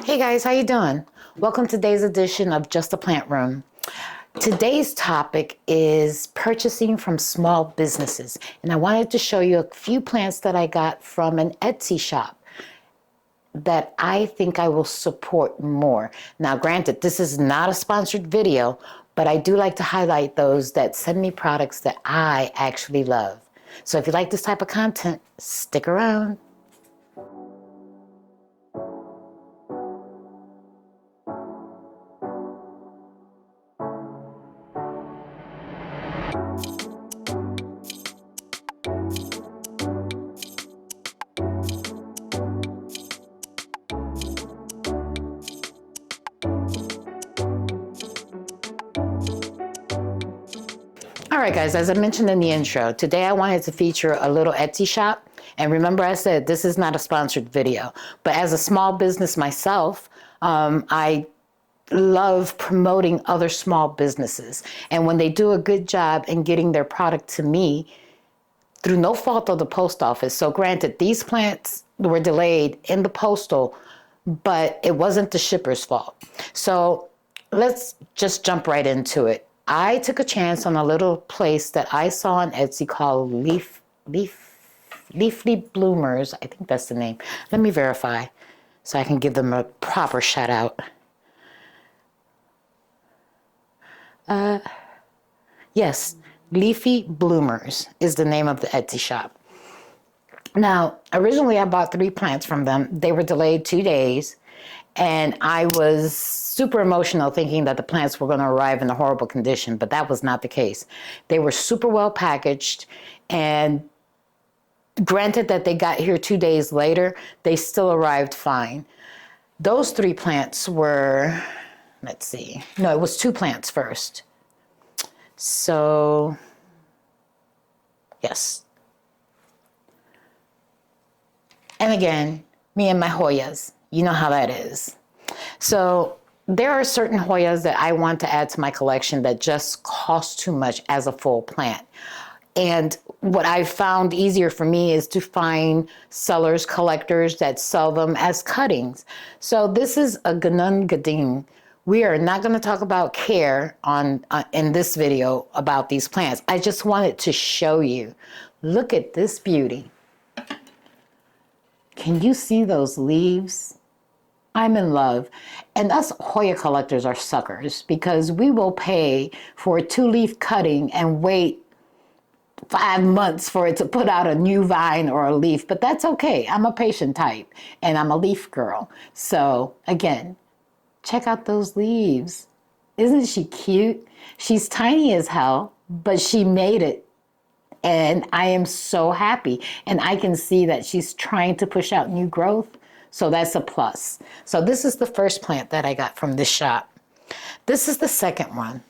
Hey guys, how you doing? Welcome to today's edition of Just a Plant Room. Today's topic is purchasing from small businesses. And I wanted to show you a few plants that I got from an Etsy shop that I think I will support more. Now, granted, this is not a sponsored video, but I do like to highlight those that send me products that I actually love. So if you like this type of content, stick around. All right, guys, as I mentioned in the intro, today I wanted to feature a little Etsy shop. And remember I said this is not a sponsored video, but as a small business myself, I love promoting other small businesses. And when they do a good job in getting their product to me through no fault of the post office. So granted, these plants were delayed in the postal, but it wasn't the shipper's fault. So let's just jump right into it. I took a chance on a little place that I saw on Etsy called Leafy Bloomers. I think that's the name. Let me verify so I can give them a proper shout out. Yes, Leafy Bloomers is the name of the Etsy shop. Now, originally I bought 3 plants from them. They were delayed 2 days. And I was super emotional thinking that the plants were going to arrive in a horrible condition, but that was not the case. They were super well packaged, and granted that they got here 2 days later, they still arrived fine. Those 3 plants were, let's see, no, it was 2 plants first. So, yes. And again, me and my Hoyas. You know how that is. So there are certain Hoyas that I want to add to my collection that just cost too much as a full plant. And what I found easier for me is to find sellers, collectors that sell them as cuttings. So this is a Ganun. We are not going to talk about care in this video about these plants. I just wanted to show you. Look at this beauty. Can you see those leaves? I'm in love. And us Hoya collectors are suckers because we will pay for a 2-leaf cutting and wait 5 months for it to put out a new vine or a leaf. But that's okay. I'm a patient type and I'm a leaf girl. So again, check out those leaves. Isn't she cute? She's tiny as hell, but she made it. And I am so happy. And I can see that she's trying to push out new growth. So that's a plus. So this is the first plant that I got from this shop. This is the second one.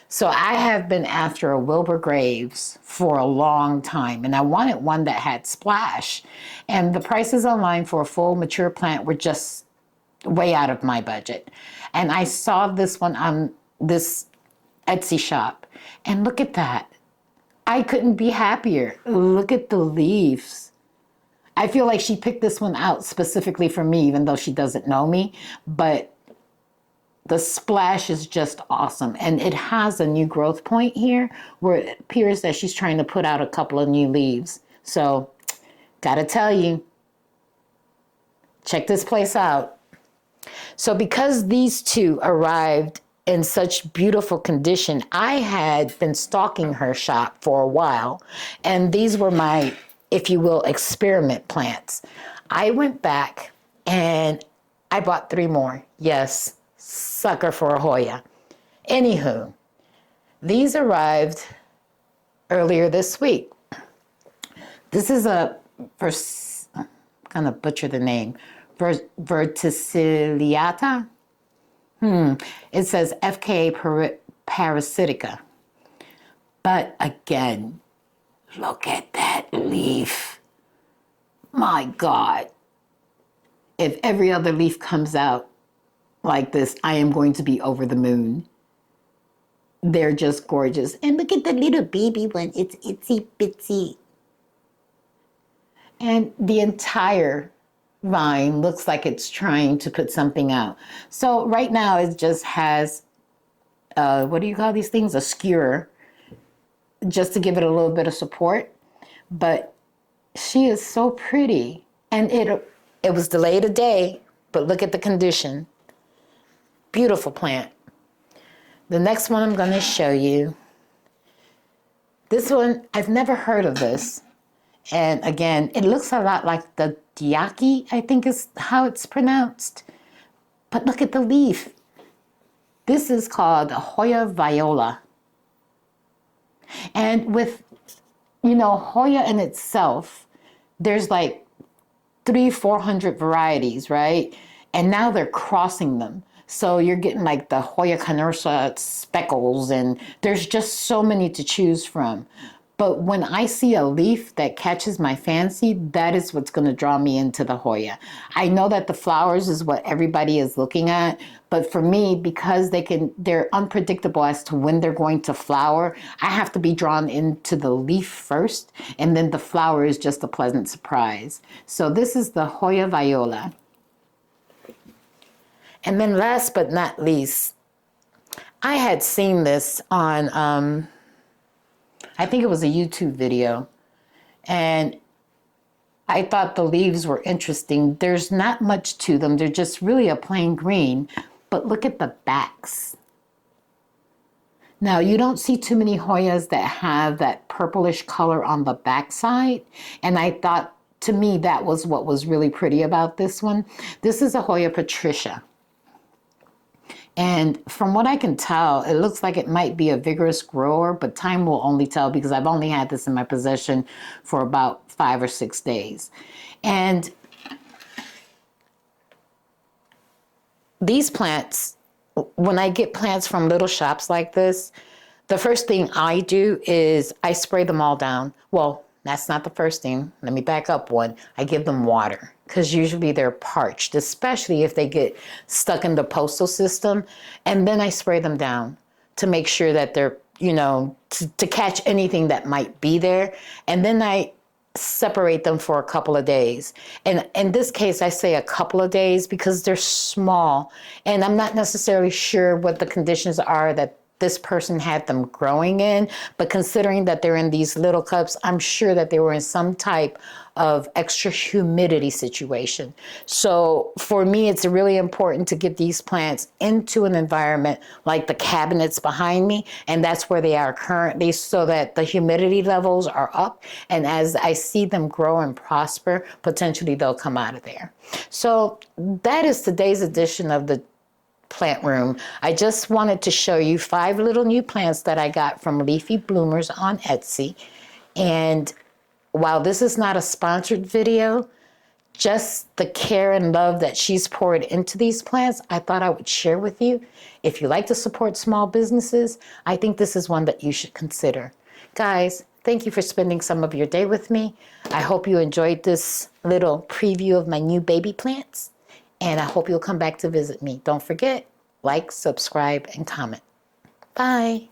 So I have been after a Wilbur Graves for a long time, and I wanted one that had splash. And the prices online for a full mature plant were just way out of my budget. And I saw this one on this Etsy shop, and look at that. I couldn't be happier. Look at the leaves. I feel like she picked this one out specifically for me, even though she doesn't know me, but the splash is just awesome. And it has a new growth point here where it appears that she's trying to put out a couple of new leaves. So, gotta tell you, check this place out. So because these 2 arrived in such beautiful condition, I had been stalking her shop for a while, and these were my, if you will, experiment plants. I went back and I bought 3 more. Yes, sucker for a Hoya. Anywho, these arrived earlier this week. This is I'm gonna butcher the name, verticillata. It says FK parasitica. But again, look at that leaf. My God. If every other leaf comes out like this, I am going to be over the moon. They're just gorgeous. And look at the little baby one. It's itsy bitsy. And the entire vine looks like it's trying to put something out. So right now it just has, what do you call these things? A skewer, just to give it a little bit of support. But she is so pretty. And it was delayed a day, but look at the condition. Beautiful plant. The next one I'm going to show you. This one, I've never heard of this. And again, it looks a lot like the Diaki, I think is how it's pronounced. But look at the leaf. This is called Hoya Viola. And with, Hoya in itself, there's like 300-400 varieties, right? And now they're crossing them. So you're getting like the Hoya Patricia speckles, and there's just so many to choose from. But when I see a leaf that catches my fancy, that is what's going to draw me into the Hoya. I know that the flowers is what everybody is looking at, but for me, because they're unpredictable as to when they're going to flower, I have to be drawn into the leaf first, and then the flower is just a pleasant surprise. So this is the Hoya Viola. And then last but not least, I had seen this on, I think it was a YouTube video, and I thought the leaves were interesting. There's not much to them. They're just really a plain green, but look at the backs. Now, you don't see too many Hoyas that have that purplish color on the backside, and I thought, to me, that was what was really pretty about this one. This is a Hoya Patricia. And from what I can tell, it looks like it might be a vigorous grower, but time will only tell because I've only had this in my possession for about 5 or 6 days. And these plants, when I get plants from little shops like this, the first thing I do is I spray them all down. Well, that's not the first thing. Let me back up one. I give them water because usually they're parched, especially if they get stuck in the postal system. And then I spray them down to make sure that they're, to catch anything that might be there. And then I separate them for a couple of days. And in this case, I say a couple of days because they're small. And I'm not necessarily sure what the conditions are that this person had them growing in, but considering that they're in these little cups, I'm sure that they were in some type of extra humidity situation. So for me, it's really important to get these plants into an environment like the cabinets behind me, and that's where they are currently, so that the humidity levels are up, and as I see them grow and prosper, potentially they'll come out of there. So that is today's edition of the plant room. I just wanted to show you 5 little new plants that I got from Leafy Bloomers on Etsy. And while this is not a sponsored video, just the care and love that she's poured into these plants, I thought I would share with you. If you like to support small businesses, I think this is one that you should consider. Guys, thank you for spending some of your day with me. I hope you enjoyed this little preview of my new baby plants. And I hope you'll come back to visit me. Don't forget, like, subscribe, and comment. Bye.